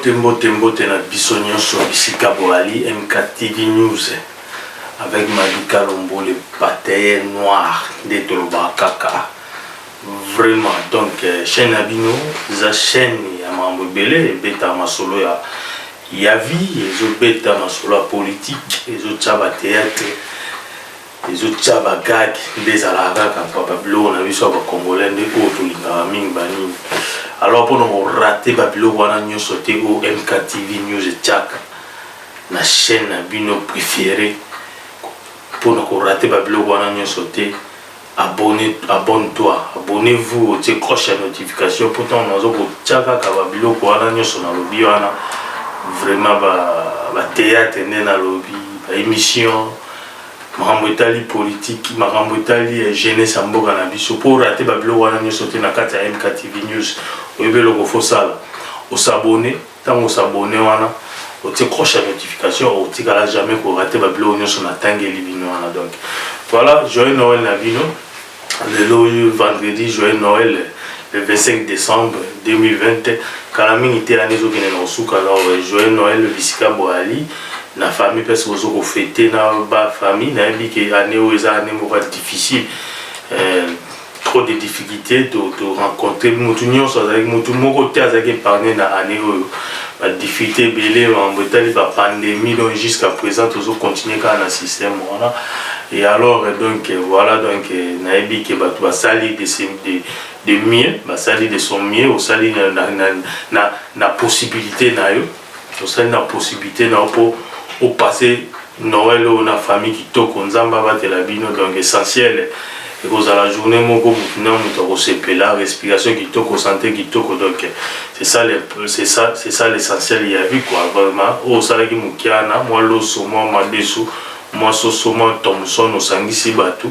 Mbote na biso nyonso bisika boali MKTV News avec Malika Lombo le batailleur noir de Tolobakaka. Vraiment donc chaîne Abino, za chaîne ya mambo belé beta masolo ya vie, ezo beta masolo politique, ezo tchaba théâtre, ezo tchaba gag des alaraka papa blo na biso ba congolais de auto linga mingi bani. Alors pour nous rater babilo wana nyonso te au MKTV News Tchaka na chaîne Abino préférée. Pour nous rater babilo wana nyonso te abonne-toi, abonnez-vous, tu croches la notification pour ton ozo ko Tchaka ka babilo wana nyonso na lobi wana vraiment ba théâtre na lobi ba émission makambo etali politique makambo etali jeunesse mboka na biso pour rater babilo wana nyonso te na kati ya MKTV News. Oyebelo ko fosala o s'abonner tant on s'abonner wana o te croche la notification o te kala jamais ko rater babilo nyonso na tangeli bino wana. Donc voilà, joyeux Noël na bino le vendredi, joyeux Noël le 25 décembre 2020 kala mingi te l'année zo kene na suka. Alors joyeux Noël bisika boali na famille parce que vous fêter na ba famille na bi ke année o eza année mo difficile, trop de difficultés de rencontrer mutunyo so avec mutu moko te azaki parler na année o ba difficulté belé en botali ba pandémie donc jusqu'à présent toujours continuer quand na système voilà. Et alors donc voilà donc na bi ke ba to sali de mieux ba sali de son mieux au sali na possibilité na yo au sali na possibilité na pour au passé Noël ou na famille qui toque nzamba batela bino donc essentiel. Et vous à la journée mon go maintenant nous te la respiration qui toque santé qui toque donc c'est ça l'essentiel il y a vu quoi vraiment au sala ki mukiana moi loso moi madesu moi soso moi Thomson au sangisi batu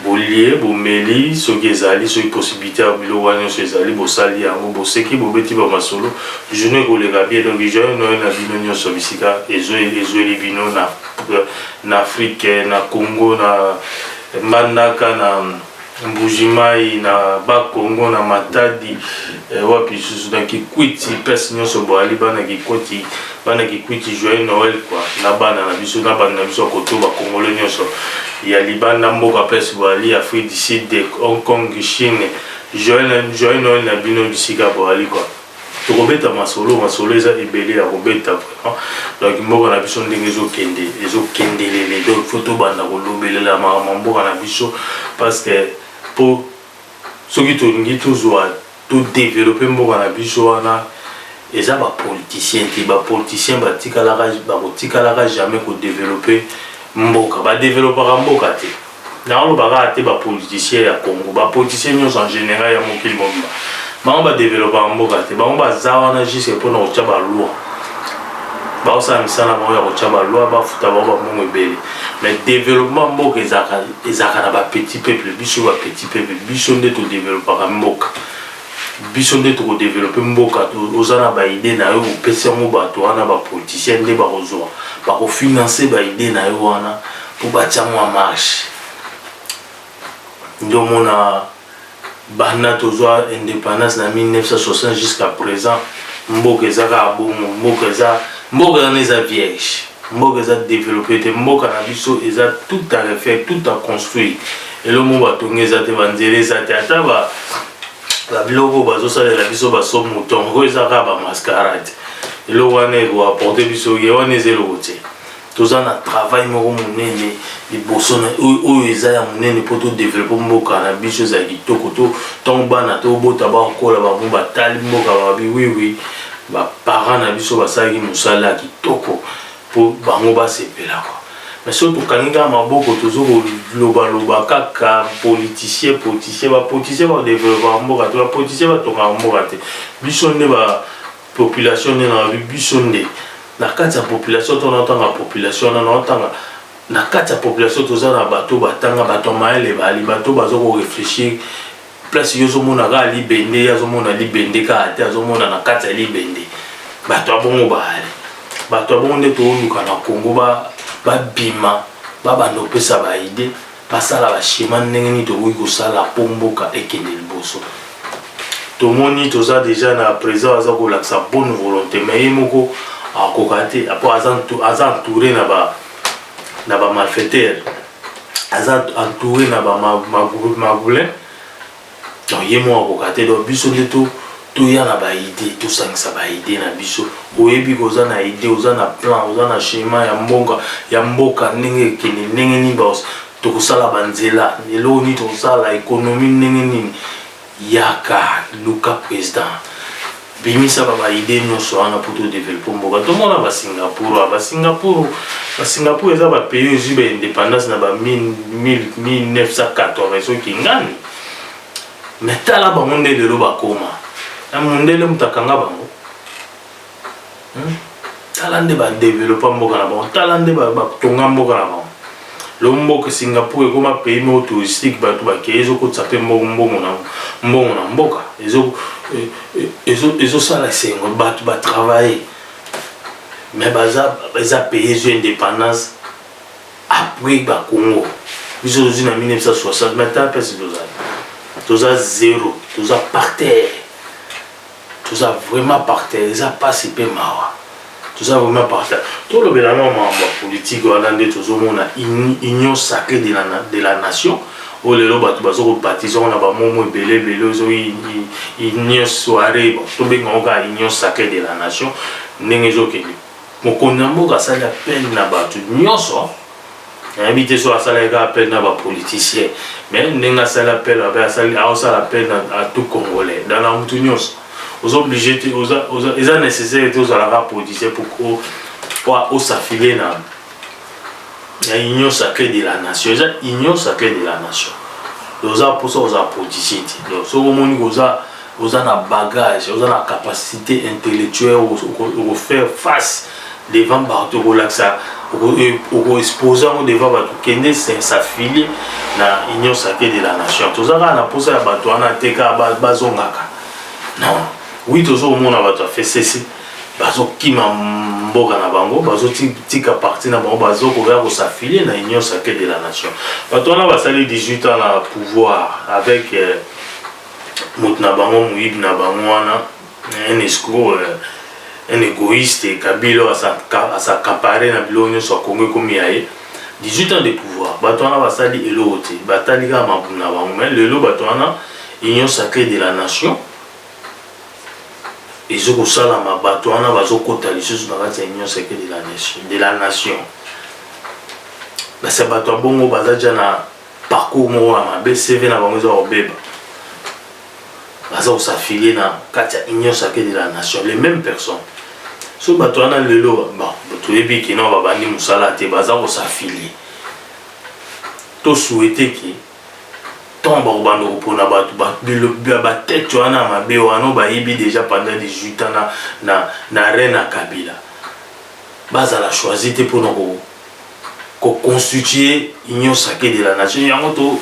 bolier bomeli soki ezali soki possibilité ya bilo wana so ezali bosali yango boseki bobeti ba masolo journée kolega bien. Donc joyeux Noël na bino nyonso bisika ezweli bino na Afrique na Congo na Mandaka na Mbujimai na Bakongo na Matadi wapi susu donc Kikwiti pesi nyonso boali bana Kikwiti joyeux Noël quoi na bana na biso koto ba Congolais nyonso ya libanda mboka pesi boali Afrique du Sud de Hong Kong Chine joyeux Noël na bino bisika boali quoi. Tokobeta masolo eza ebele ya kobeta vraiment. Donc mboka na biso ndenge ezokendelele donc photo banda kolobelela mboka na biso parce que pour soki tolingi tozwa to développer mboka na biso wana eza ba politicien te ba politicien bakotikalaka jamais ko développer mboka ba développera mboka te na olobaka te ba politicien ya Congo ba politicien nyonso en général ya mokili mobimba bango ba développer mboka te bango baza wana juste pour na kotia ba loi baosala misala bango ya kotia ba loi bafuta bango bamongo ebele mais développement mboka ezaka na ba petit peuple biso ba petit peuple biso nde to développera mboka biso nde to ko développer mboka oza na ba idée na yo opesi yango bato wana ba politicien nde bakozwa bakofinancer ba idée na yo wana po batia mwa marche ndio mona bana tozwa indépendance na 1960 jusqu'à présent mboka ezaka abomo mboka eza vierge mboka eza développé te mboka na biso eza tout à refaire tout à construire elo mo batonga eza te banzela eza te ata babiloko bazosalela biso baso motongo ezaka bamascarade elo wana ekoapporte biso ye wana eza eloko te toza na travail moko monene liboso na oyo eza ya monene mpo todéveloppe mboka na biso eza kitoko to ntango bana tobota bakola bango batali mboka babi wiwi baparent na biso basalaki mosala ya kitoko mpo bango basepela kwa. Mais soki tokangi kaka maboko tozokoloba kaka politicien badéveloppaka mboka te bapoliticien batongaka mboka te biso nde bapopulation nde na babi biso nde na kati ya population tonatanga population na kati ya population toza na bato batanga bato mayele bali bato bazoko réfléchir place yozomona ka libende yazomona libende ka ate azomona na kati ya libende bato abongo bali bato abongo nde tooluka na Congo babima babanda opesa ba idée basala ba schéma ndenge nini tokoki kosala po mboka ekende liboso tomoni toza déjà na présent aza kolakisa bonne volonté mais ye moko akoka te apo aza entouré na ba malfaiteur aza entouré na ba magoulin donc ye moko akoka te donc biso nde toya na baide tosangisa baide na biso oyebi koza na ide oza na plan oza na schéma ya mboka ndenge ekende ndenge nini tokosala banzela eloko nini tokosala économie ndenge nini yaka luka président bimisa baide nyonso wana mpo todevelope mboka tomona basingapour eza bapays ozwi baindépendance na ba 1980 soki ngani mais tala bango nde lelo bakoma na mondele mutakanga bango tala nde badevelopa mboka na bango tala nde batonga mboka na bango lo mboka Singapour ekoma pays mo touristique bato bakeye ezokotisa mpe mbongo na mboka ezosala esengo bato batravaille mais baza pays ezwi indépendance après bakongo biso tozwi na 1960 mais tala mpesi toza zéro toza par terre toza vraiment par terre eza pasi mpe mawa toza vraiment par terre tolobela na mambo ya politique wana nde tozomona union sacrée de la nation oyo lelo bato bazokobatize ngo na bamomo ebele ozoyi union soirée tobengango kaka union sacrée de la nation ndenge ezokende mokonzi ya mboka asali appel na bato nyonso nayebi te so asalaki kaka appel na bapoliticien mais ndenge asali appel aosala appel à tout congolais dans la mutu nyonso oza obligé te eza nécessaire te ozalaka politicien pour osafile na union sacrée de la nation eza union sacrée de la nation oza mposa oza politicien te donc soki omoni oza na bagage oza na capacité intellectuelle okofaire face devant bato okolakisa okoexpose yango devant bato kende s'affilie na union sacrée de la nation toza kaka na mposa ya bato wana te kaka bazongaka non oui tozomona bato afesesi bazokima mboka na bango bazotika parti na bango bazokoya kosaffilie na union sacrée de la nation bato wana basali 18 ans na pouvoir avec moto na bango moyibi na bango wana un escroc un égoïste Kabila asaccaparé na biloko nyonso akongo ekomi ya ye 18 ans de pouvoir bato wana basali eloko te batali kaka mabumu na bango mais lelo bato wana union sacrée de la nation ezokosalama bato wana bazokota lisusu na kati ya union sacrée de la nation basi bato ya bongo baza dia na parcours moko ya mabe CV na bango eza kobeba baza kosaffilie na kati ya union sacrée de la nation les mêmes personnes so bato wana lelo toyebi kino babandi mosala te baza kosaffilie tosouhaite ke ntongo bakobanda kopona bato batete wana mabe wana bayebi déjà pendant 18 ans na reine ya Kabila bazala choisi te mpona koconstituer union sacrée de la nation yango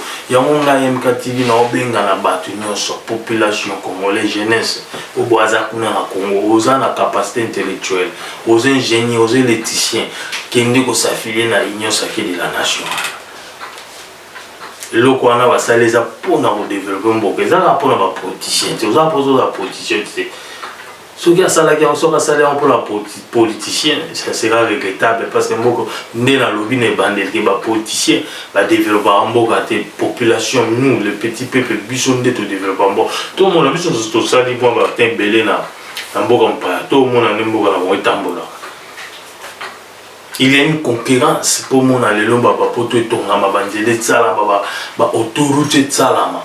ngai MK TV na obenga na bato nyonso population congolais jeunesse obo aza kuna na Congo oza na capacité intellectuelle oza ingénieur oza électricien kende kosaffilie na union sacrée de la nation eloko wana basali eza mpona kodevelope mboka ezaka mpona bapoliticien te oza mpoza oza politicien te soki asalaki yango soki asali yango mpona politicien ça sera regrettable parce que mboka nde nalobi na ebandeli ke bapoliticien badevelopaka mboka te population nous le petit peuple biso nde todevelopa mboka tomona biso tosali mwa batin ebele na mboka mopaya tomona nde mboka na bango etambolaka il y a une concurrence pour mon alelo bapoto etongama banzela etsalama autoroute etsalama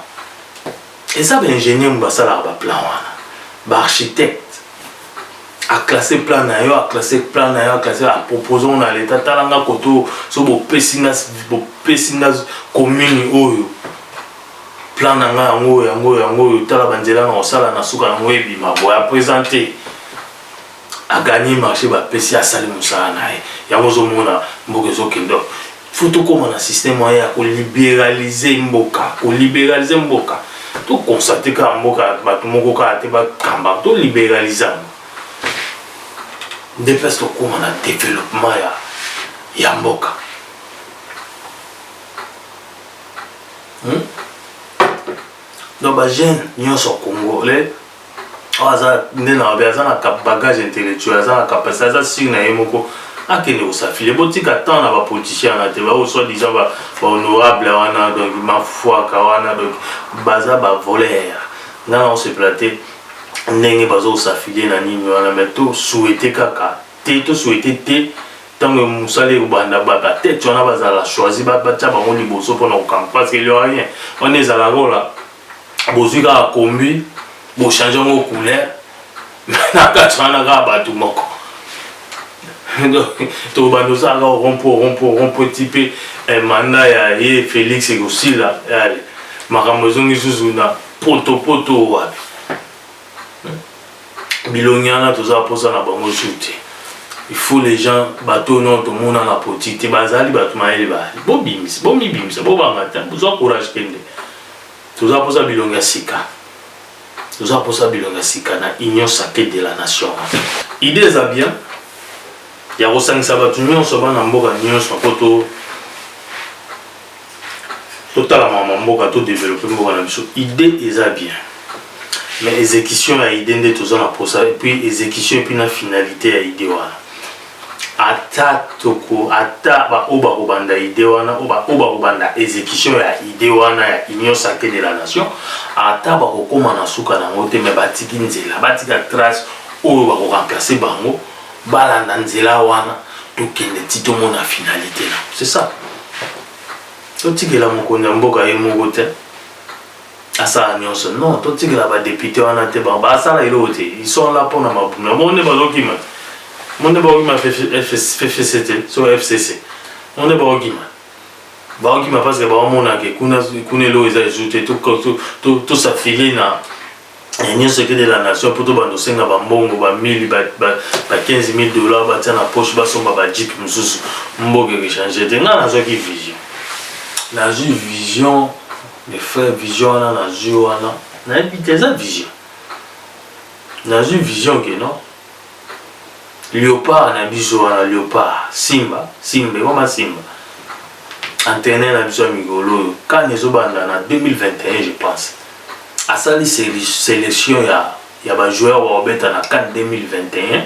eza baingénieur basalaka baplan wana baarchitecte aclasse plan na yo aclasse apropose na l'état talanga koto so bopesi nga commune oyo plan na nga yango tala banzela na kosala na suka yango ebima boya présente a gagné marché bapesi asali mosala na ye yango ozomona mboka ezokende faut tokóma na système oyo ya kolibéralize mboka tokonstate kaka mboka bato moko kaka te bakamba tolibéralize yango nde place tokóma na développement ya mboka donc bajeune nyonso congolais aza ndena ba aza na bagage intellectuel aza na capacité aza sur na yemoko akende osafile botika tant na ba politicien na te ba soit disant ba honorable wana donc ma foi ka wana donc baza ba voleur na on se plater ndenge bazo osafile na nini wana mais to souhaiter kaka te to souhaiter te tango musale ubanda baba tête wana bazala choisi ba tia bango liboso pour na camp parce que il y a rien on est à la rola bozika a combi bo changer mon couleur na katana ga batu moko to bando ça ga rompo type mandat ya ye Félix et aussi là allez makambo zongi suzuna poto wapi bilonyana to za posa na bango chuté. Il faut les gens bateau non tout le monde en la petite bazali bateau maïli ba bobims bo bangata besoin courage kende tout ça pour ça bilonga sika tout ça pour ça bilonga sika na union sacrée de la nation idée ça bien ya rosangisa bato nyonso bana mboka nyonso poto total ma mboka to développer mboka na biso idée eza bien mais exécution ya idée nde toza na posa et puis exécution et puis na finalité ya idée wana ata toko ata ba oba obanda idée wana oba obanda exécution ya idée wana ya union sacrée de la nation ata ba kokoma na suka na ngote me batiki nzela batika trace oyo ba ko remplacer bango balanda nzela wana tokende tito mona finalité là c'est ça totikela mokonzi mboka ye moko te asala nyonso non totikela ba député wana te ba asala ilo te ils sont là pour na mabuna monde bazokima monde bazokima FCC so FCC monde bazokima parce que ba mona ke kuna lo eza ajouté tout s'affiler na union secrète de la nation pour tout bando senga ba mbongo ba 1000 ba 15000 dollars ba tana poche ba somba ba jeep mususu mboke ke changer te ngana zo ki vision na vision de faire vision na wana na vitesse vision na vision que non léopard na biso wana léopard simba comment simba antenne na biso migolo quand les obanda na 2021 je pense à ça les sélection ya ba joueur wa obeta na CAN 2021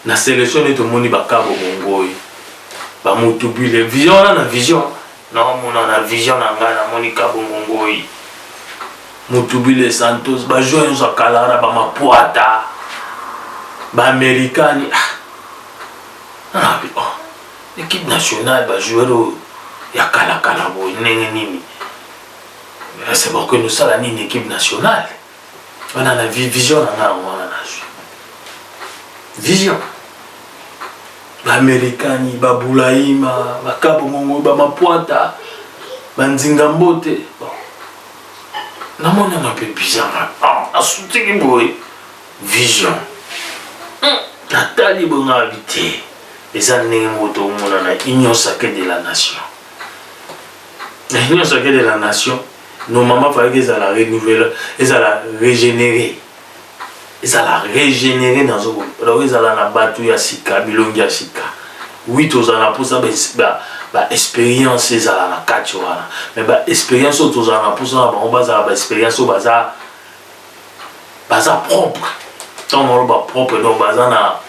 na sélection de tout monde ba kabo bongoy ba mutubile vision na vision non mon na vision na ngana monika bongoy mutubile Santos ba joueur yo kalara ba mapuata ba americani l'équipe nationale ba joueur ya kala bo nini c'est bon que nous sommes une équipe nationale on a la vision on a vision l'américani babulaima bakabo mongo ba mapuata banzingambote bon na mona na peu bizarre a soutenu boy vision natali bonga habité les années moto mona na union sacrée de la nation la union sacrée de la nation nos mamans fallait qu'ils allaient renouveler ils allaient régénérer dans ce groupe alors ils allaient na batu ya sika bilongi ya sika oui tozana pour ça ba expérience ils allaient na kati wana mais ba expérience tozana pour ça ba baza ba expérience baza propre tant on ba propre donc baza na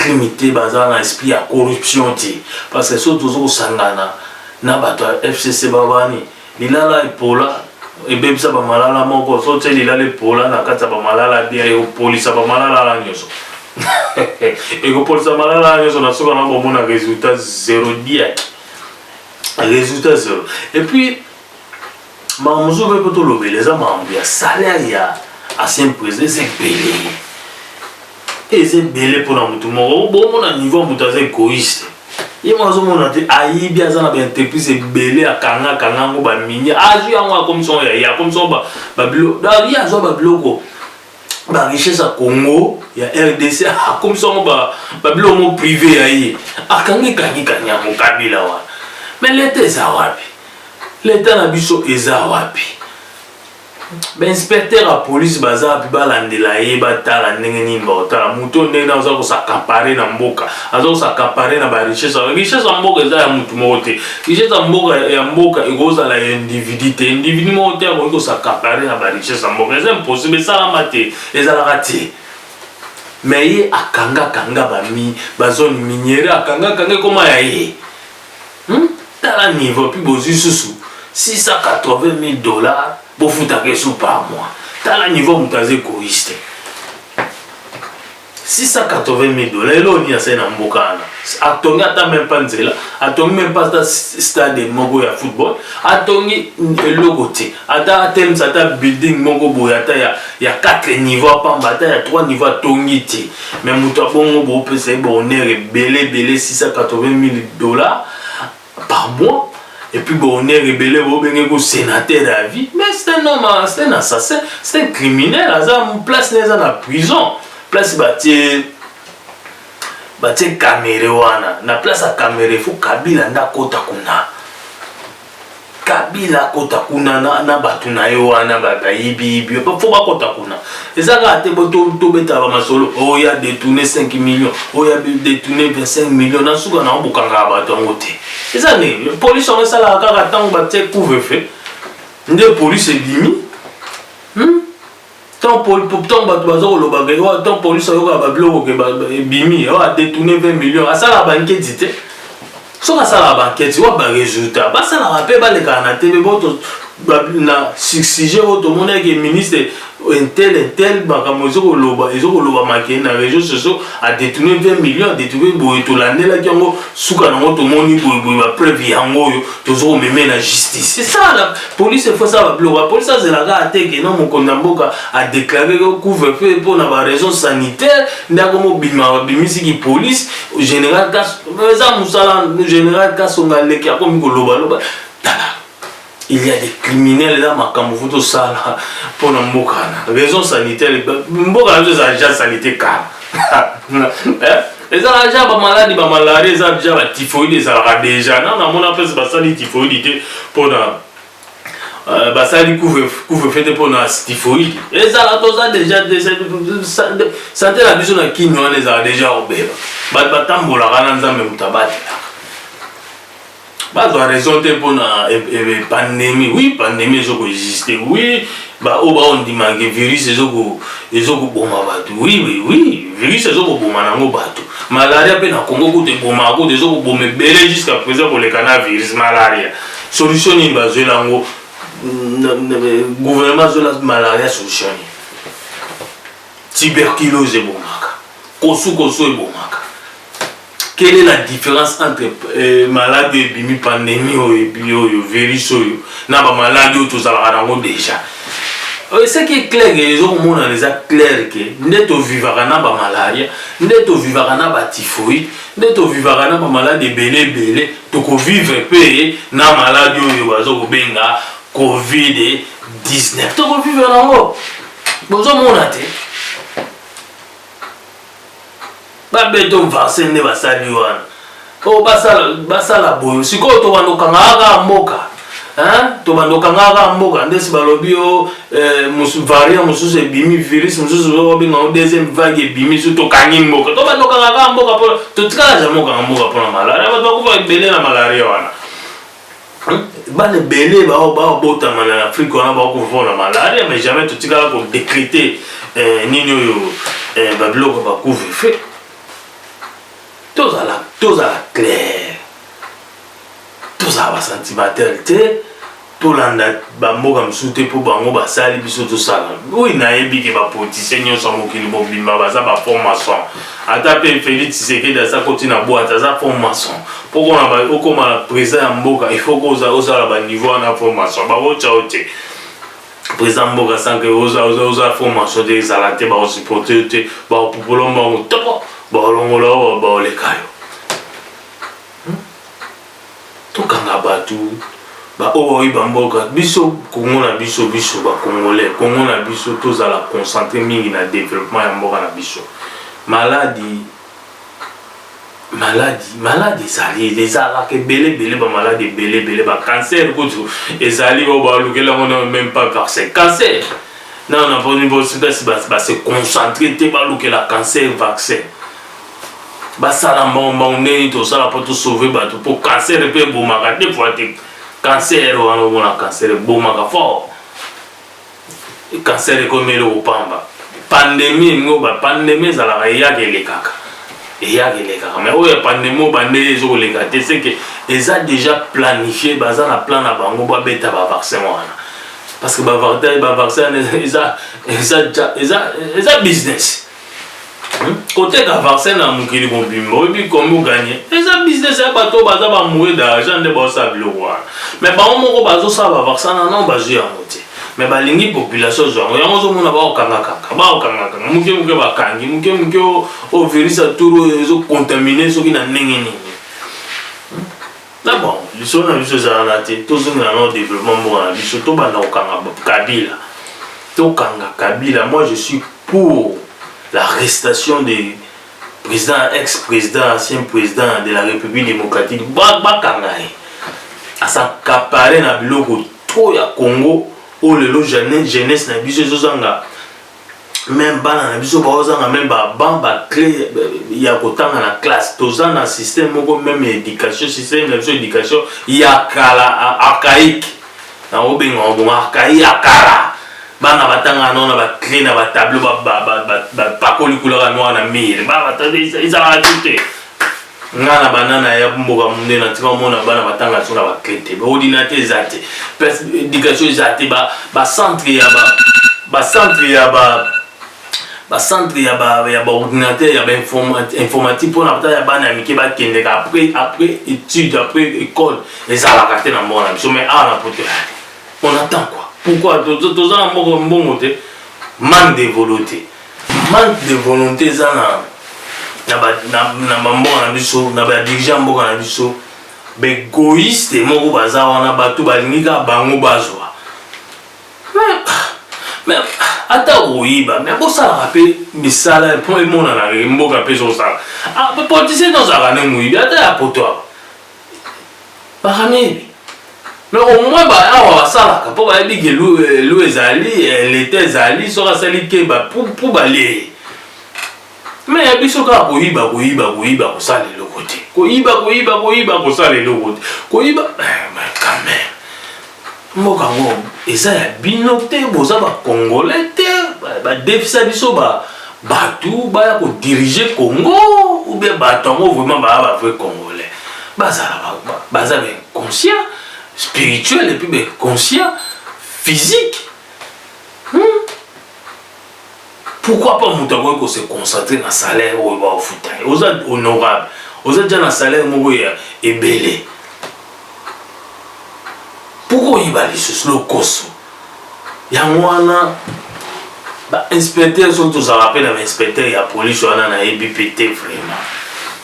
limité baza na esprit ya corruption ti parce que surtout zo sangana na bato FCC babani lilala ipola ebebisa ba malala moko so te lilala ipola na kata ba malala bien e polisa ba malala la nyoso e ko polisa malala nyoso na soka na bomona résultat 0 diak résultat 0 et puis mamuzo be poto lobeleza mambu ya salaire ya ancien président c'est belé et c'est belé pour na mutu moko bomona niveau mutu aza égoïste il m'a dit aïe bien ça na bien entreprise belé à kanga ngo ba mini aju yango comme son ya comme son ba bilo da ya zo ba biloko ba richesse à Congo ya RDC comme son ba bilo mo privé ya yi akangi kanya mo kabila wa mais l'état za wapi l'état na biso eza wapi Ben inspecteur à police baza puis balandela ye batala ndenge nini baotala muto ndenge naza kosakapare na mboka aza kosakapare na richesse ya mboka eza ya mutu moko te richesse ya mboka ekozala ya individu te individu moko te akoki kosakapare na richesse ya mboka eza impossible esalama te ezalaka te mais ye akanga bazone miniere akanga ekoma ya ye tala niveau puis bozwi susu $680,000 pour foutre sous par mois. T'as le niveau où tu es égoïste. $680,000. Et là, on y a un mbokana. Atongi ata même pas nzela. Atongi même pas ta stade mongo ya football. Atongi logo te. Ata thème ça ta building mongo boyata ya 4 niveaux pamba ta ya 3 niveaux atongi te. Mais muto bongo bo pese bonheur belé $680,000 par mois. Et puis bon, on est rebelle, on est sénateur à vie. Mais c'est un homme, c'est un assassin, c'est un criminel. On place les gens en prison. Place bâtie caméra. Na place à caméra, il faut Kabila na kota kuna. Kabila kota kuna na batuna yo wana baba ibi. Faut pas kota kuna. Et ça a été to beta ba masolo. Oh il a détourné 5 millions. Oh il a détourné 25 millions. Na suka na bukanga batongo te. Et ça ne police on ça la kaka tango batie couvre-feu. Nde police bimi. Tant pourtant bazo lobaga yo tant police yo ba bloko ke ba bimi yo a détourné 20 millions. Ça la banquette dit. So ça la banquette wa ba résultat. Ba ça la rappel ba le kana TV boto na sujet auto monde que ministre intel bakamozo ko loba makena na région sociaux a détourné 20 millions détourné boy to landela kiango suka na moto moni boy ba preuve yango yo tozo meme na justice. C'est ça la police faut ça ba la police ça c'est la ga ateke non mon kondamboka a déclaré que couvre-feu pour na raison sanitaire ndako mo bimisi ki police général gas ça musala général kasonga leki akomi ko loba il y a des criminels là makambo sala pour na mbokana raison sanitaire mbokana c'est déjà sanité car et ça déjà ba maladie ba malaria ça déjà ba typhoïde ça déjà non na mona pèse ba sali typhoïde pour na ba sali couvre fait pour na typhoïde et ça là tout ça déjà santé la biso na kinyo on les a déjà obéba ba tambola kana nzambe mutabati bah tu as raison pour la pandémie oui pandémie ça existe oui bah on dit que virus c'est ça bomba bateau oui virus c'est ça bomba nango bateau malaria pe na Congo ko te bomba ko des ça bomba belé jusqu'à présent pour le coronavirus malaria solution ni bazwe lango gouvernement de la malaria solution tuberculose bomaka kosu et bomaka. Quelle est la différence entre maladie et pandémie et virus na ba maladie tout ça déjà ce qui est clair les gens on a déjà clair que neto vivara na ba malaria neto vivara na ba typhoïde neto vivara na ba maladie belé to ko vivre pe na maladie yo bazo ko benga COVID-19 to ko vivre nango bozo mona te babeto vaccin ne basali wana o basala boyo sikoyo to bandokanga mboka to bandokanga mboka ndesi balobi o variant mususu ebimi virus mususu obenga deuxième vague ebimi so to kangi mboka to bandokanga mboka po to tikala ja mboka po na malaria ba ko belé na malaria wana bane belé ba bota na Afrique wana ba ko vona malaria mais jamais to tikala ko décréter nini yo ba bloc ba couvre-feu. Tous à la claire, tous à la sentimentalité, tout l'anda bambo comme souté pour bango basali biso tout ça. Oui na yebi ke ba politicien nyo sa mokili bobimba baza ba formation. Ata pe Félix Tshisekedi da sa continue na boîte za formation. Pour qu'on a okoma président mboka il faut qu'on osa la ba niveau na formation. Ba wo chaote. Président mboka sans que osa formation des salate ba o supporter te ba popolo mbo topo. Balongola balekayo tokanga batu ba oyi bamboka biso Congo na biso ba congolais Congo na biso tozala concentrer mingi na développement ya mboka na biso maladie malade ezali ezalaka ebele bamalade ebele bacancer kutu ezali oyo balukelanga na même pas vaccin cancer non naponi bosipesi base concentré te balukela cancer vaccin basala mbongo ndeni tosala mpo tosauve bato mpo cancer mpe ebomaka de fois te cancer wana omona cancer ebomaka fort cancer ekomi eloko pamba pandémie ngo bapandémie ezalaka eyaka elekaka mais oyo pandémie bande ezokoleka te c'est que eza déjà planifié baza na plan na bango babeta bavaccin wana parce que bavaccin eza business koteka vaccin na mokili mobimba oyebi kombi oganye eza business ya bato baza bamourir d'argent nde baosala biloko wana mais bango moko bazosala bavaccin nano bazwi yango te mais balingi population zwango yango ozomona baokangakanga moke bakangi moke o virus aturo ezocontamine soki na ndenge nini na bon lisolo na biso ezalana te tozongela na développement mboka na biso tobanda kokanga kabila moi je suis pour l'arrestation des présidents ex-présidents ancien président de la République démocratique bakanga ye asakapare na biloko to ya Congo o lelo jeunesse na biso ezozanga même bana na biso baozanga même bamba clé ya kotanga na classe toza na système moko même éducation système na biso éducation ya kala archaïque na obenga bon archaïque akara bana batanga nona ba clé na ba tableau pakoli couleur noir na mire ezalaka te ngana banana ya mboka munde na tika mona bana batanga sona ba clé te ordinateur eza te éducation eza te ba centre ya ba ordinateur ya ba informatique pour na bata ya bana mike ba kende après étude après école ezalaka te na mona biso mais na poto on attend quoi pourquoi toza na mbongo te manque de volonté eza na bamboka na biso na badirigeant mboka na biso baégoïste moko baza wana bato balingi kaka bango bazwa mais ata koyiba mais bosalaka mpe misala mpo emonana mboka mpe ezosala politicien tozalaka ne moyibi ata ya poto bakameyebi mais au moins awa basalaka mpo bayebi ke lu ezali leta ezali soki asali ke pour balie mais ya biso kaka koyiba kosala eloko te koyiba kosala eloko te koyiba quand même mboka ngo eza ya bino te boza bacongolais te badefisa biso bato baya kodirige Congo ou bien bato yango vraiment baya bavrai congolais baza inconscient spirituel et puis conscient physique. Pourquoi pas moutakoy ko se concentrer na salaire ou ba futa oza honorable oza déjà na salaire moko ya ebele pourquoi il va les choses le koso ya mwana ba inspecteur sont tous à rappel na inspecteur ya police wana na EBPT vraiment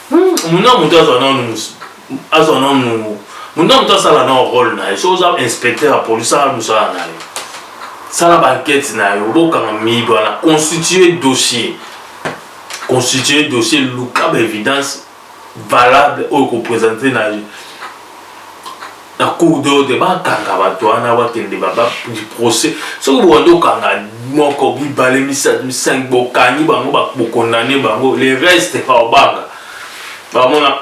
muna mutazo na nous muna mutazo na rôle na so za inspecteur ya police ala musala na ça la banquette na yo bokanga mibo na constituer dossier lucable évidence valable au ko présenter na cour d'ordre bakanga bato wana bakende baba du procès so ko bondo kanga moko bibale mi5 bokangi bango bakondamné bango les restes pa obanga bamona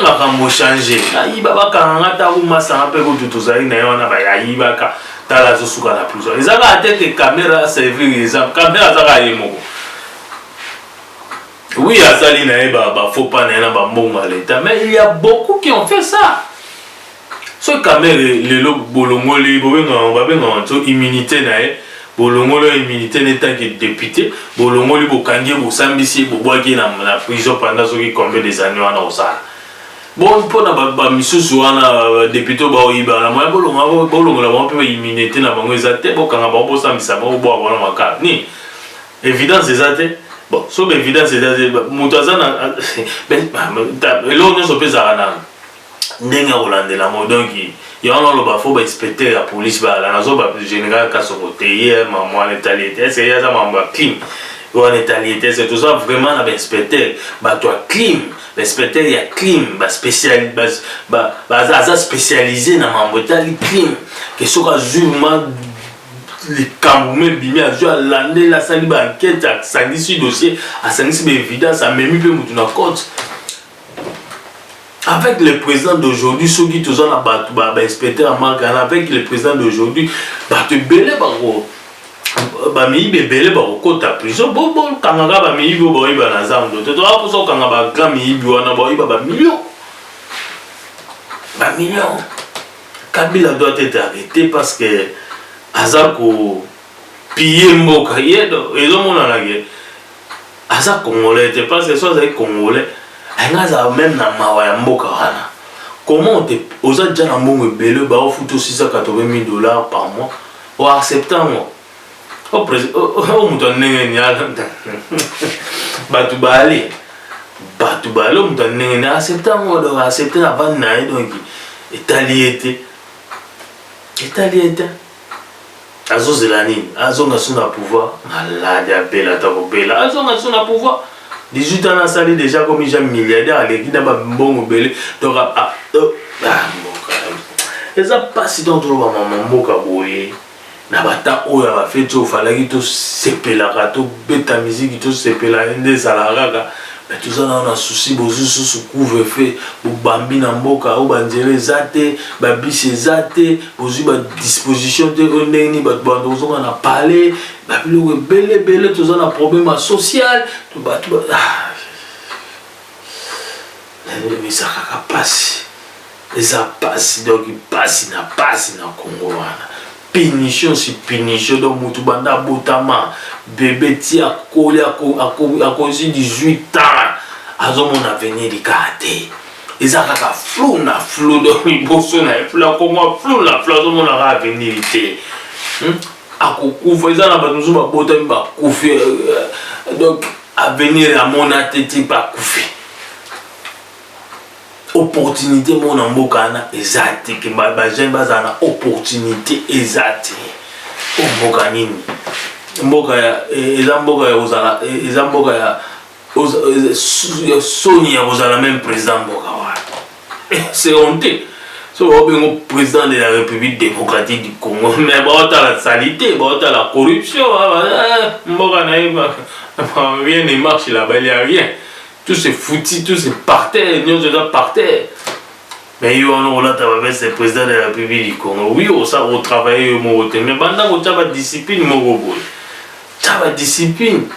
makambo changer ayiba bakanga ta umasa mpe ko tutuzali na yona ba yayibaka tala zo suka na prison ezaka ateke caméra servir exemple caméra zaka yemoko oui azali na eba ba faut pas na ba mbonga l'état mais il y a beaucoup qui ont fait ça ce caméra le bolongoli bobenga to immunité na bolongolo immunité n'étant que député bolongoli bokangi bosambisi bobwaki na prison pendant soki combien des années wana osala bon pour na misusu wana député ba oyiba na moya bolongola ba mpe immunité na bango ezate bokanga ba bosambisa ba bo bona maka ni évidence ezate bon so évidence ezate mutazana elo nyo so pesa na ndenge olandela mo donc ya on lo ba fo ba inspecteur ya police ba la nazo ba général Kasongo hier maman l'état c'est ya za mamba clean on est allé, c'est tout ça vraiment un inspecteur. Bah, toi, clim, l'inspecteur, il y a clim, spécialisé dans ma boîte, clim. Que ce soit jurement, les Camerounais, bimé, à jouer à l'année, la salle, enquête, à sanguiner dossier, à sanguiner évidence, à même peu de la côte. Avec le président d'aujourd'hui, ceux qui tous ont inspecteur à Margana, avec le président d'aujourd'hui, tu belé, bamiyibi ebele bakokota prison bokangaka bamiyibi oyo baoyiba na zambo te toa mposa okanga bagra miyibi wana baoyiba bamillion. Kabila doit être arrêté parce que aza kopille mboka yedo ezomonanake aza congolais te parce que so azali congolais ainga azala même na mawa ya mboka wana. Comment oza déjà na mbongo ebele baofuta $680,000 par mois oaccepta ngo mutu ndenge ni bato bale mutu ndenge ni accepta ngo donc accepta na bande na ye donc etali ete azozela nini azonga so na pouvoir malade apela ata kopela azonga so na pouvoir 18 ans asali déjà comme déjà milliardaire aleki na bambongo ebele donc eza mpasi donc toloba mama mboka boye na bata oyo ya bafeti oyo falaki tosepelaka tobeta miziki tosepela nde ezalaka kaka me toza nao na susi bozwi susu couvre-feu bobambi na mboka oyo banzela eza te babisi eza te bozwi badisposition te oyo ndenge nini bato bando kozonga na palais babiloko ebele toza na problème social eza kaka pasi eza pasi donc pasi na Congo wana punition sur punition donc mutu banda botama bébé ti akoli akozi 18 ans azomona avenir likate eza kaka flou na flou donc liboso na flou akoma flou na flou azomona kaka avenir te akokufa eza na bato mosusu babotami bakufi donc avenir amona te ti bakufi opportunité mona mboka wana eza te ke bajeune bazala na opportunité eza te o mboka nini mboka eza mboka ya kozala eza mboka ya soni ya kozala même président mboka wana c'est honte so baobengo président de la République démocratique du Congo mais baotala salité baotala corruption mboka na ye rien ne marche là-bas il y a rien. Tout c'est foutu, tout c'est par terre, nous sommes par terre. Mais on a c'est le président de la République du Congo. Oui, on s'est retravaillé au Moroté. Mais pendant qu'on a la discipline, la discipline.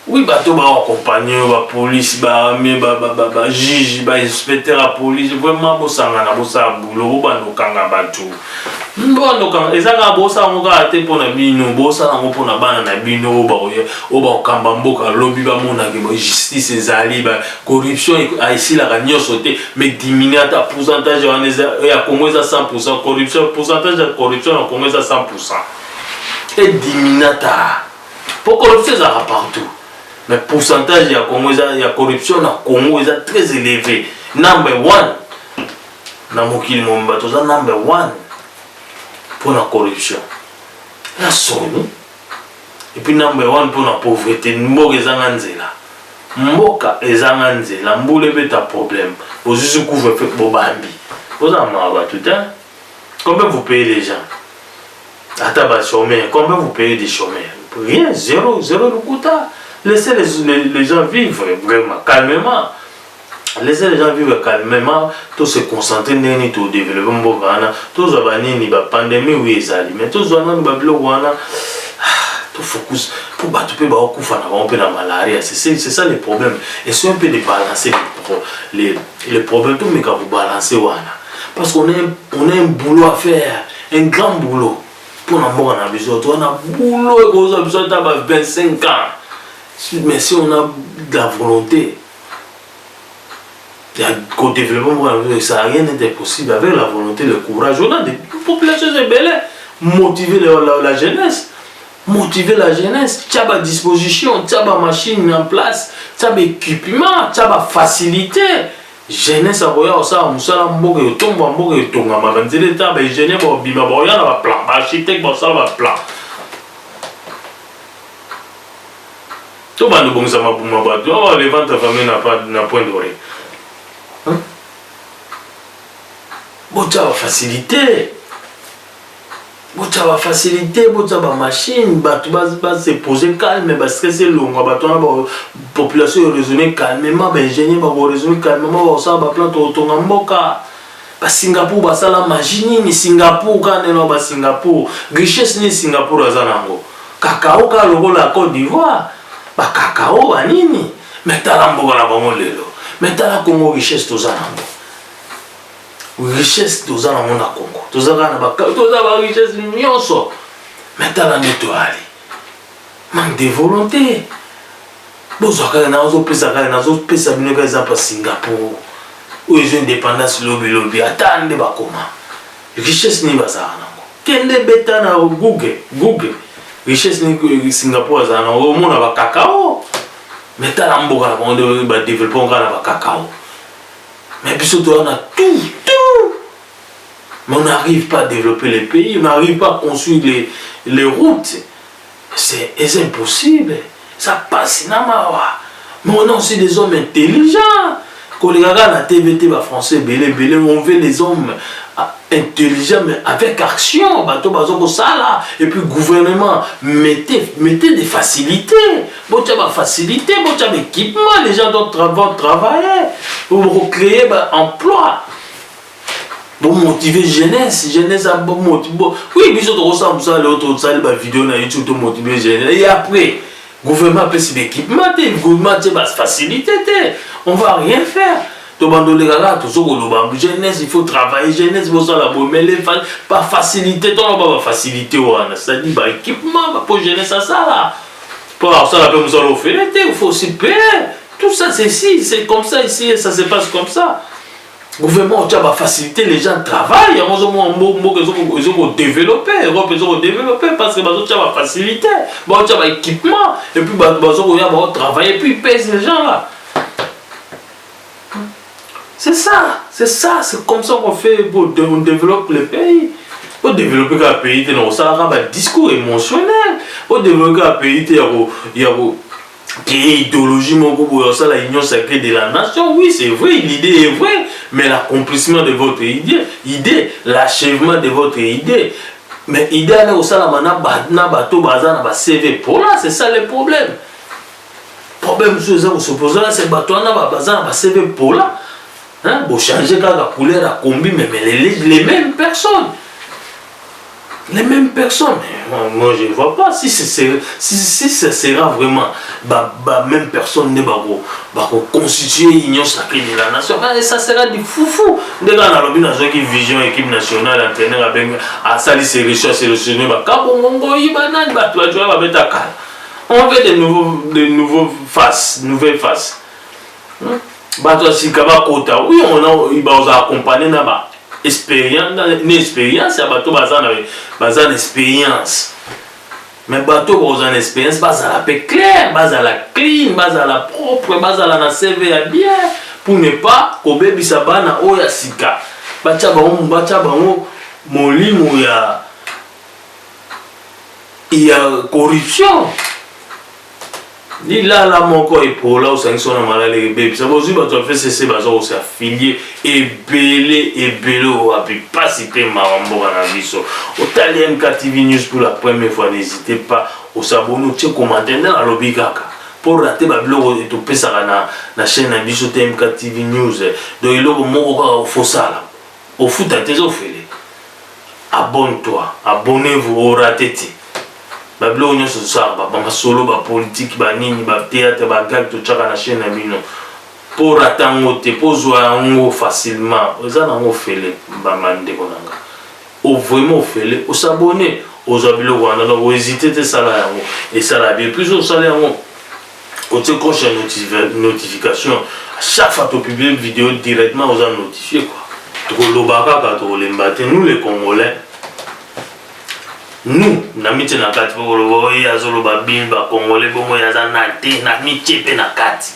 Oui, bah, tu vas accompagner la police, l'armée, le juge, l'inspecteur de la police. Vraiment, ça a un boulot, ezaka bosa ngo ka te pona bino bosa ngo pona bana na bino oba kamba mboka lobi ba mona ke justice ezali ba corruption ici la nyonso te mais diminuer ata pourcentage ya Congo eza 100% corruption pourcentage de corruption na Congo eza 100% et diminuer ata pour corruption ça partout mais pourcentage ya Congo eza ya corruption na Congo eza très élevé number 1 na mokili momba toza number 1 pour la corruption. La soni. Et puis number 1 pour la pauvreté. Mboka ezanga nzela. Mboka ezanga nzela. Mbule beta problème. Vous juste couvre-feu bobambi. Vous en avez tout le temps. Combien vous payez les gens? Ataba chômeur. Combien vous payez des chômeurs? Rien. Zéro le quota. Laissez les gens vivre vraiment calmement. Laissez les gens vivre calmement, tous se concentrer sur le développement, tous les gens la pandémie, oui, mais tous les gens tout focus pour battre la malaria. C'est ça le problème. Et c'est un peu de balancer les problèmes, tout mais quand vous balancez, parce qu'on a un boulot à faire, un grand boulot. Pour nous, on a besoin de boulot, on a besoin de 25 ans. Mais si on a de la volonté, qu'au développement, ça rien n'était possible avec la volonté, le courage. On a des populations belles, motiver la jeunesse. Motiver la jeunesse, tu as à disposition, tu as ma machine en place, tu as équipement, tu as facilité. Jeunesse a voyagé ça, musala mboka tomba mboka tonga mabanzele ta ba ingénieur ba bima ba ya na plan, ba architecte ba ça ba plan. Tu vas nous bonser ma bouma bateau. Oh, les ventes familles n'a point d'oreille. Bon, tu vas faciliter. Bon, tu vas faciliter, bon, tu vas machine, tu vas se poser calme, va stresser long, la population va raisonner calmement, l'ingénieur va raisonner calmement, ça va planter autour de Mboka. Singapour, va ça la magie, ni Singapour, quand on va Singapour, richesse ni Singapour, azanango. Cacao, quand on la Côte d'Ivoire, cacao, nini, mais t'as la Mboka la bango lelo, mais t'as la Congo richesse tous azanango. Richesse tous azanango na Congo. Tous la richesse nyonso. Mais t'as la nettoyer. Manque de volonté. Bozaka na zo pesa bino za pa Singapour. Où ils ont indépendance lobby attendez ba comment. Richesse ni bazana nango. Kende beta na Google. Richesse ni Singapour za na o mona ba cacao. Mais t'as la mboka ba développer on ba cacao. Mais biso to na tout. Mais on n'arrive pas à développer les pays, on n'arrive pas à construire les routes. C'est impossible. Ça passe, mais on a aussi des hommes intelligents. Quand les gars la TVT français, on veut des hommes intelligents, mais avec action. Et puis, gouvernement, mettez des facilités. Bon, tu as facilité, bon, tu as équipement, les gens doivent travailler pour créer emploi. Pour motiver jeunesse a bon motiver. Oui, mais je ressens ça, l'autre ça, la vidéo na YouTube pour motiver jeunesse. Et après, gouvernement peut se équipement, le gouvernement va se faciliter. On va rien faire. Tout le monde les jeunesse, il faut travailler jeunesse, il faut ça la bonne, mais pas faciliter, on va faciliter c'est-à-dire bah équipement pour jeunesse à ça là. Pour ça la peut nous faire, il faut aussi payer. Tout ça c'est ici, c'est comme ça ici, ça se passe comme ça. Le gouvernement va faciliter les gens travaillent, ils vont développer, parce que ils vont faciliter, ils vont équipement, et puis ils vont travailler, et puis ils pèsent les gens là. C'est ça, c'est comme ça qu'on fait pour développer le pays. Pour développer un pays, ça a un discours émotionnel. Pour développer un pays, il y a qui est idéologie, la union sacrée de la nation, oui c'est vrai, l'idée est vraie, mais l'accomplissement de votre idée, l'achèvement de votre idée, mais l'idée est aussi la CV pour là, c'est ça le problème. Le problème que vous se posez là, c'est que vous CV pour là, vous changez la couleur à combi, mais les mêmes personnes. Les mêmes personnes, moi je ne vois pas si ça sera vraiment même personne ne va constituer l'union sacrée de la nation. Ça sera du foufou. Dès qu'on a une vision équipe nationale, entraîneur à salir ses recherches et le seigneur, on veut de nouvelles faces. Oui, on va accompagner là-bas. Expérience, c'est une expérience. Mais bateau pour une expérience, base à la paix claire, base à la clean, base à la propre, base à la CV à bien, pour ne pas qu'au bébé sabana oya sika. Bacha bango molimo il y a corruption. Ni là mon corps est pour là où sanction na malade les bébés ça vous dire tu fait cesser bazo c'est affilié et belé ou a pu pas citer marambo na biso au Talien TV News pour la première fois n'hésitez pas au s'abonner au commenter dans la lobby kaka pour rater ba blog et tout pesa na chaîne na biso TMK TV News donc il logo moko faut ça là au foot à tes offres abonne-toi abonnez-vous au rater Bablo nyo ça ba solo ba politique ba nini ba théâtre ba gag to chaka na chaîne na bino pour attendre te pozwa ngo facilement oza na ngo fele ba mande konanga o vraiment fele o s'abonner aux abilo wana donc hésiter te sala yango et ça la bien plus au salaire yango o te coche notification à chaque fois tu publies une vidéo directement aux notifier quoi to lobaka ka to lembate nous les Congolais. Nous, na miti na kati pour le azolo ba bimba congolais bongo yaza na te na miti pe na kati.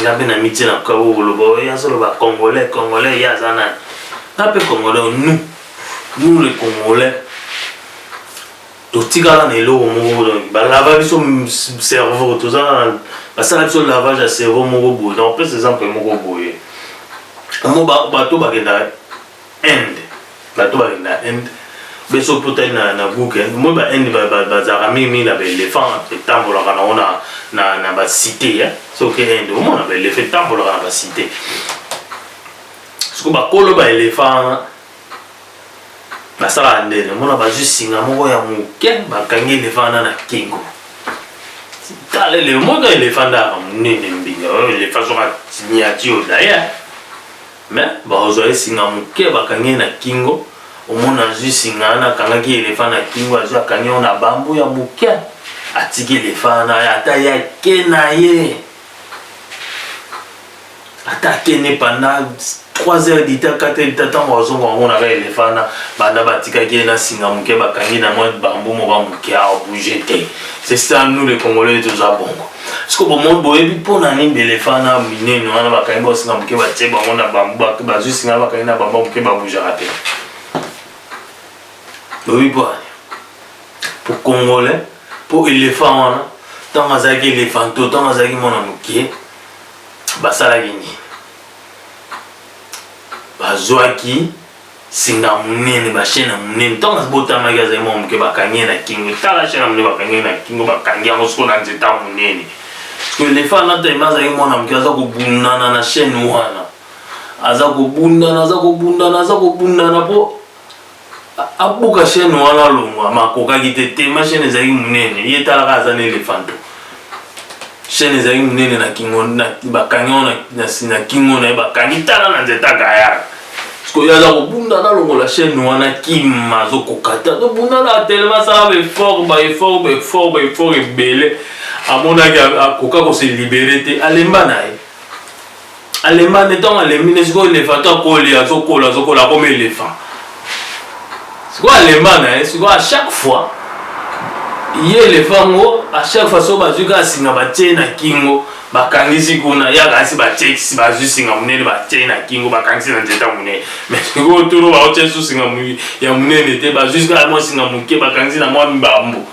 Na be na miti na kabo le azolo ba congolais yaza na. Na pe congolais nous les Congolais totikala na eloko moko balava biso cerveau toza basala biso lavage ya cerveau moko boye donc pese exemple moko boye omo bato bakenda Inde beso potali na google moi bainde bazalaka mingi na baéléphant etambolaka nango na bacité soki inde omona baéléphant etambolaka na bacité soki bakolo baéléphant basalaka ndene omona bazwi singa moko ya moke bakangi éléphant na kingo tala le moko éléphant ndaka monene mbinga éléphant soka miniature d'ailleurs mais bazwa singa moke bakangi na kingo omona azwi singa na akangaki éléphant na kingo azwi akangi na bambu ya moke atiki éléphant na ye ata ye ake na ye ata akene pendant 3 heures d'ita 4 heures d'ita ntango azongo yango naka éléphant na banda batikaki ye na singa moke bakangi na mwa bambu moko moke abouge te. C'est ça nous les Congolais toza bongo parce que bomoni boyebi mpona nini éléphant na minene wana bakangi basinga moke batie bango na bambu bazwi singa bakangi na bambu moke babougaka te. Oui, pour Congolais, pour éléphant, tant que ça qui éléphant, tant que ça qui mon amour, basala gini. Bazoaki, singa munene, bachena munene, tant que ça bota magasin mon que bakangi na kingo, tant la chaîne munene bakangi na kingo, bakangi en osko na nzeta munene. Parce que éléphant na tellement ça qui mon amour, aza ko bundana na chaîne wana, aza ko bundana po. Abuka chaîne wana longwa makokaki te machine ezali munene ye talaka aza na éléphant chaîne ezali munene na kingo na bakangi na kingo na bakangi tala na nzeta gaya parce que yaza kobunda na longola chaîne wana kima azokokata tobunda na tellement ça va effort ebele amonaki akoka kose libéré te alemba na ye alemba ntango alembi ne sikoyo éléphant akoli azokola comme éléphant. C'est quoi l'Allemagne? C'est quoi à chaque fois? Il y a les femmes, à chaque fois, so bazuka singa batie na kingo, bakangisi kuna ya kasi batie bazu singa munene batie na kingo bakangisi na nzeta munene. Mais c'est quoi tolo ba otie su singa munene ya munene te bazuka mo singa muke bakangisi na mwa mbambo.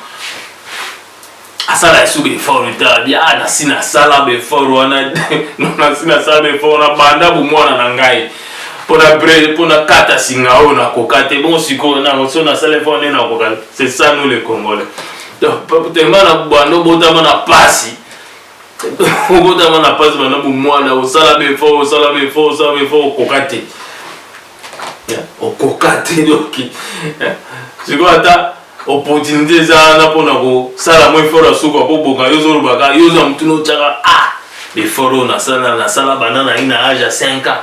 Asala su be fort ta bien na sina sala be fort wana na sina sala be fort na banda bu mwana na ngai. Pour la carte singa on a kokate bon siko na on a téléphone na kokate c'est ça nous les Congolais donc tellement na bando botama na pasi botama na pasi bana bu mwana osala be fort kokate o kokate donc siko ata opportunité za na pona ko sala mo fort suko po boka yozo baka yozo mtuno chaka be fort na sala banana ina âge 5 ans.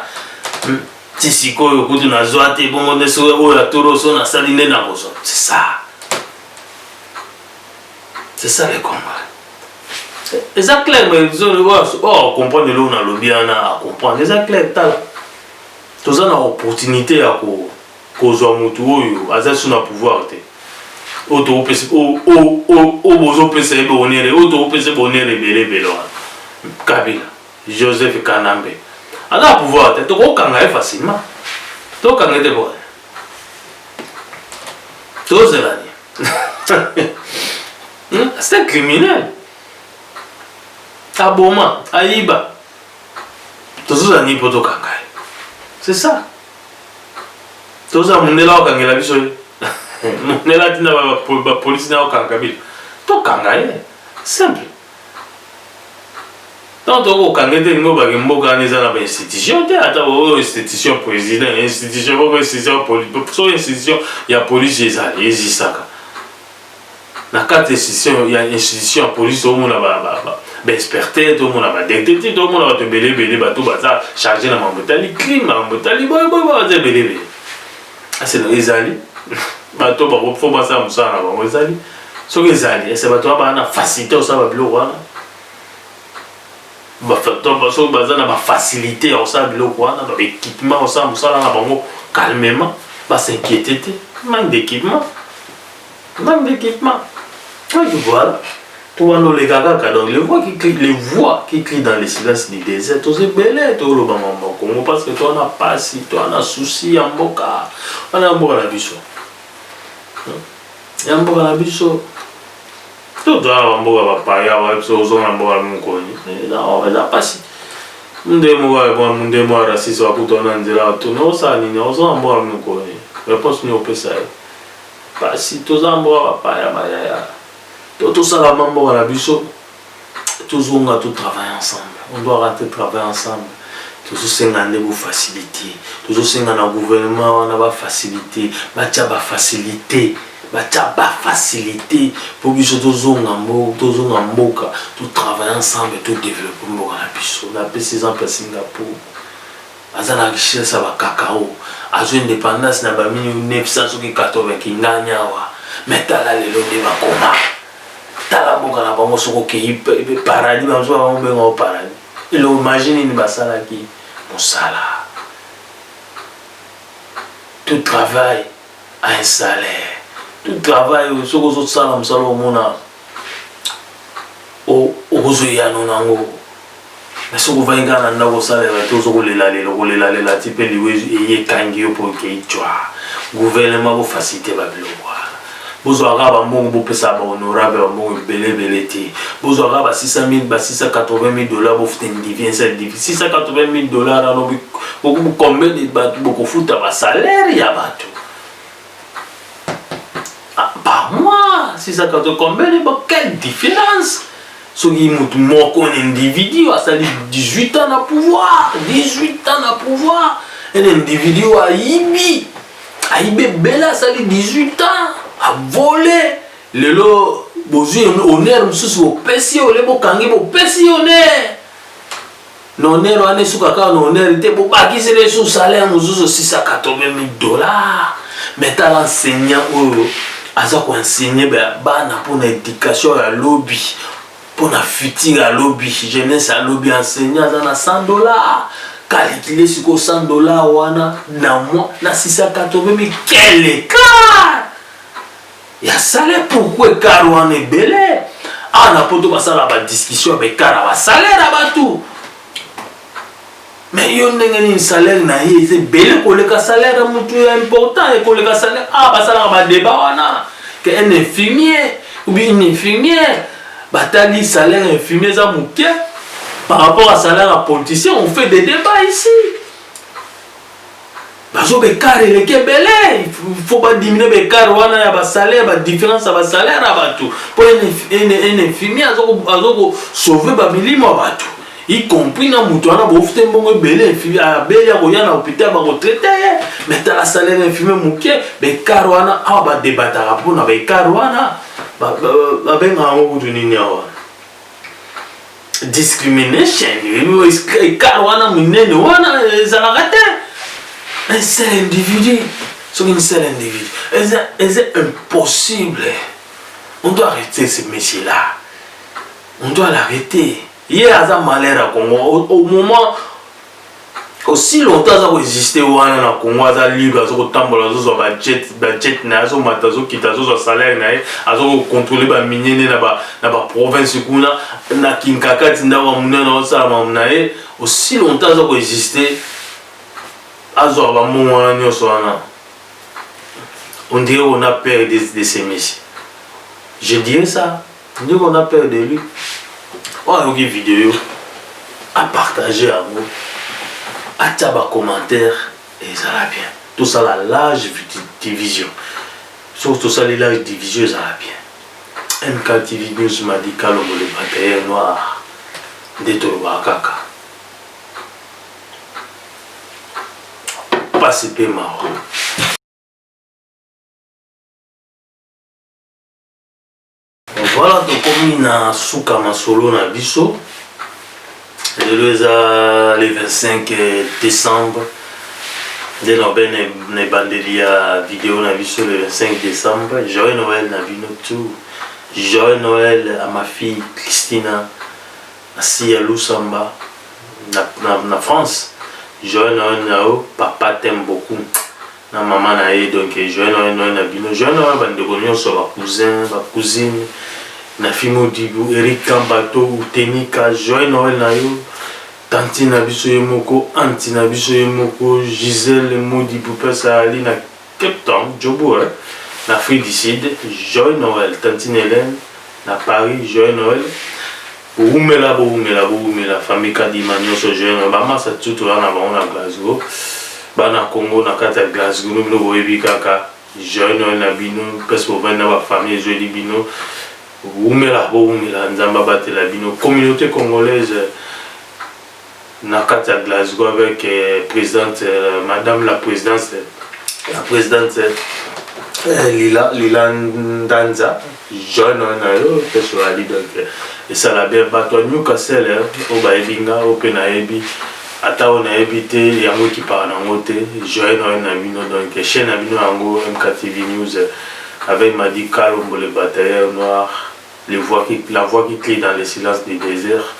Si sikoyo kutu na zoate bongo neso oya toroso na saline na bozo. C'est ça les combats. Et ça clair mais on comprend de l'eau na lobiana à comprendre. C'est ça clair tala. Toza na opportunité à ko mutu oyo azasu na pouvoir te. Auto pese bozo pese bonere, auto pese bonere bele. Kabila, Joseph Kanambe. On a pouvoir, tu peux facilement. Tu peux te voir. C'est un criminel. Aboma, Aïba. C'est ça. Tu as mon élan quand il a vu ça. Mon élan dit la police n'a aucun cabine. Tu as simple. Tant que vous avez des institutions, institution président, institution police, il y a police, il y a na quatre institutions, il y a institution police, tout le monde a experté, tout le monde a détecté, tout le monde a belé, tout bazar, chargé dans ma bouteille, crime, ma bouteille, belé. C'est le Ezali. Bateau, faut pas ça, ça, on Ezali. Ce que Ezali, c'est bateau, on a facilité au savoir, na facilité au ça biloko wana na équipement au ça musala na bango calmement ba s'inquiéter manque d'équipement oui voilà tout le les gaga donc les voix qui crient dans le silence du désert tous belé tout le bango Congo parce que toi on a pas si toi on a souci en boka on a mboka la biso ya mboka na biso to doa mboka bapaya wa so zo na mboka mukoni eza pasi munde moko ba munde mo raciste wa kutona nzela to no sa ni no zo na mboka mukoni réponse ni opesa pasi to za mboka bapaya maya to sala mboka na biso tous on a tout travailler ensemble on doit rentrer travailler ensemble toujours sengane vous faciliter toujours sengane na gouvernement on a ba faciliter ba faciliter pour que tous on mboka tout travailler ensemble tout développer mboka na biso na pesi en Singapour azana richesse ba cacao azo indépendance na ba 1980 kinganya wa metala lelo de bakoma tala mboka na bango soko ke paradis banzo ba mbengo paradis il imagine ni basala ki mosala tout travail a un salaire tout travail soko zo sala mosala omona o ozo ya nonango mais soko vainga na ndako salaire to soko lela tipe liwe eye kangi yo pour ke itwa gouvernement bo faciliter ba biloko bozwaka bambongo bopesa ba honorable bambongo belé te bozwaka ba 600 000 ba 680 000 bofuta individu 680 000 alors beaucoup combien de bato beaucoup futa ba salaire ya bato par mois 680 combien de quelle différence soki mutu moko un individu asali 18 ans à pouvoir un individu aibe bela asali 18 ans à voler lelo bozu honneur mususu opesi ole bokangi bopesi honneur honneur ane suka ka honneur te bobakisi le sous salaire mususu $680 mais ta l'enseignant oyo aza ko enseigner bana pour l'éducation ya lobby pour la futur ya lobby jeunesse ya lobby enseignant za na $100 calculer sur $100 wana na mois na 680 quel écart. Il y a salaire pourquoi car on est belé ah na poto basala ba discussion avec car ba salaire ba tout mais yo ndenge ni salaire na ye c'est belé ko le salaire mutu important et ko le salaire ah basala ba débat wana que un infirmier ou bien une infirmière batali salaire infirmier za muke par rapport à salaire à politicien on fait des débats ici. Bazo bekare le kebele il faut pas diminuer bekare wana ya ba salaire ba différence ya ba salaire à bato pour un infirmier azo sauver ba milimo bato y compris na mutu wana bo fute mbongo belé infirmier a belia ko yana hôpital ba ko traiter mais ta la salaire infirmier muke bekare wana a ba débattre pour na bekare wana ba benga ngo kunini awa discrimination bekare wana minene wana zalakate. Un seul individu, c'est impossible. On doit arrêter ce métier-là. On doit l'arrêter. Il y a un malheur à Congo. Au moment, aussi longtemps ça va exister au Congo, ça libre, ça va tambola, ça va jet, na, ça va matazo, kita, ça va salaire, na, ça va contrôler ba minier na ba province kuna, na kinkaka tinda wa muna na sa ma muna. Aussi longtemps ça va exister. On dirait qu'on a peur de ces messieurs. Je dirais ça. On dirait qu'on a peur de lui. On a une vidéo à partager à vous. À taper commentaire et ça va bien. Tout ça la large division. Surtout ça la large division ça va bien. MK TV News m'a dit calme le batailleur noir. Détourba kaka. C'est pas marrant. Voilà donc comme il a souka masolo na biso le 25 décembre de la ne bandelia vidéo na biso le 25 décembre. Joyeux Noël na bino tout. Joyeux Noël à ma fille Christina assis à Lusamba na France. Joyeux Noël nao, papa t'aime beaucoup. Na maman na ye donc joyeux Noël na bino. Joyeux Noël bandeko nyonso ba cousin, ba cousine. Na fimo dibu Eric Kambato ou Tenika joyeux Noël na yo. Tanti na biso yemoko, anti na biso yemoko, Gisèle Modi Poupé Sali na Cape Town, Jobo en Afrique du Sud, joyeux Noël. Tantine Hélène, à Paris, joyeux Noël. Boumela, famille Kadima, nous joyeux Noël. Maman, ça tout là, on a Glasgow. Bana Congo, na kata Glasgow, nous voyons kaka. Joyeux Noël, na bino, parce que vous venez dans la famille, joyeux bino. Boumela, Nzamba bate la bino. Communauté congolaise, na kata Glasgow avec présidente, madame la présidente Lila Ndanza, jeune Nayo, persuadé donc, et ça l'a bien battu à Newcastle, au Baebinga, au Penaebi, à Taonaebi, et à moi qui parle en côté, jeune Nabino, donc, chaîne Nabino Ango, MKTV News, avec Madi Kalombo, le batailleur noir, la voix qui crie dans le silence du désert,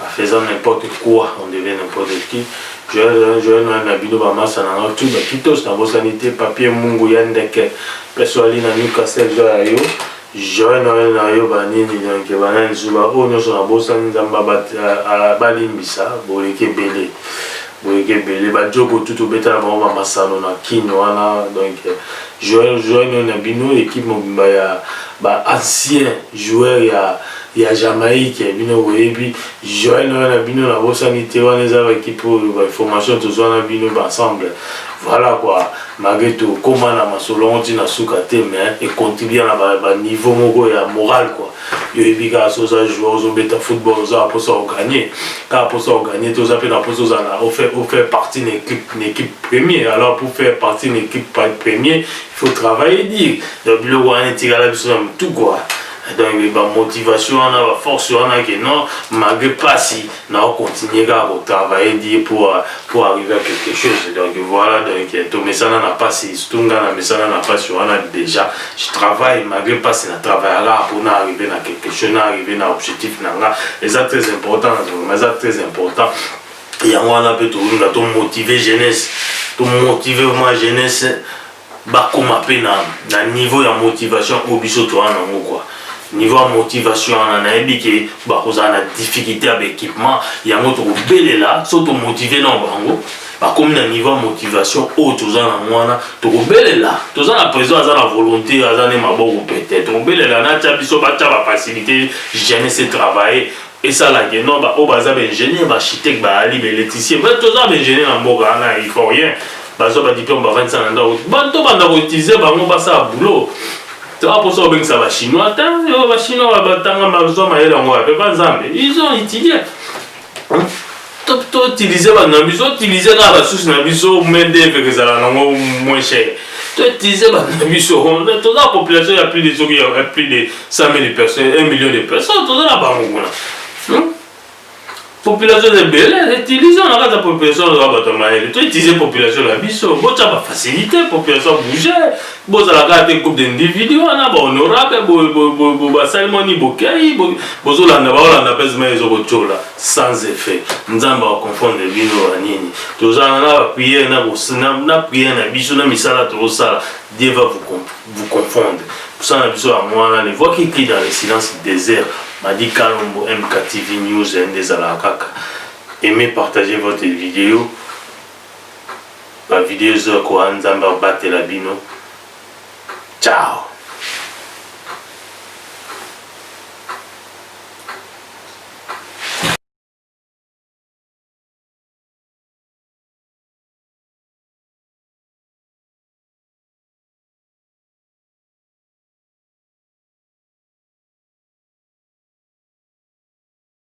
en faisant n'importe quoi, on devient n'importe qui. Je na bino ba masa na tout ba kitos na sanité papier mungu yandeke persuali na Newcastle jo na yo ba nini donc ba na nzuba o nyoso na bosa nzamba ba limbisa boleke belé ba jogo tout beta ba masano na kino wana donc jo na bino équipe mobimba ya ba ancien joueur ya Jamaïque bino webi joël na bino na bosanité wana za équipe formation tous wana bino ensemble voilà quoi malgré tout comment na masolo on na suka te mais et contribuer na ba niveau moko ya moral quoi yo ebika so za joueur zo beta football za pour ça gagner car pour ça gagner tous appels na pour ça na on fait partie d'une équipe première alors pour faire partie d'une équipe première il faut travailler dire donc le wana tira la biso tout quoi. Donc, la motivation, la force, que non, malgré pas si, on continue à travailler pour arriver à quelque chose. Donc, voilà, donc, tout ça n'a pas si, tout n'a pas si, on a déjà, je travaille, malgré pas si, on travaille là pour arriver à quelque chose, arriver à l'objectif, et ça très important, très important. Et on a peut tout motiver jeunesse, tout motiver ma jeunesse, bah, comme à peine, à niveau de motivation, au biseau, toi, quoi. Niveau motivation on a ébiqué bah on a difficulté avec équipement il y a un autre belé là surtout motivé non bango bah comme un niveau motivation autre tous en moi to belé là tous en la présence à la volonté à la mabo peut-être on belé là na biso ba facilité jeunesse travailler et ça là que non bah au bazar ingénieur bah architecte bah ali électricien bah tous en ingénieur en boga là il faut rien bah ça ba diplôme bah 25 ans bah to ba utiliser bah on ba ça boulot. Tu vois, pour ça, ça va chinois, les Chinois, ils ont étudié. Tu utilises la ressource, moins cher. Tu utilises la population, il y a plus de 100 000 personnes, 1 million de personnes, tu as la population de belle, utilisons la population de la tu utilises la population de la biso, tu as la facilité, la population bouger, tu as la coupe d'individus, tu as honorable, sans effet. Nous avons confondre les vino à Nini. Nous avons prié, Dieu va vous confondre. Pour ça, nous avons les voix qui crient dans le silence du désert. Madi Kalombo, MKTV News, des Alakaka. Aimez, partagez votre vidéo. La vidéo Zoko Anzamba Bate Labino. Ciao.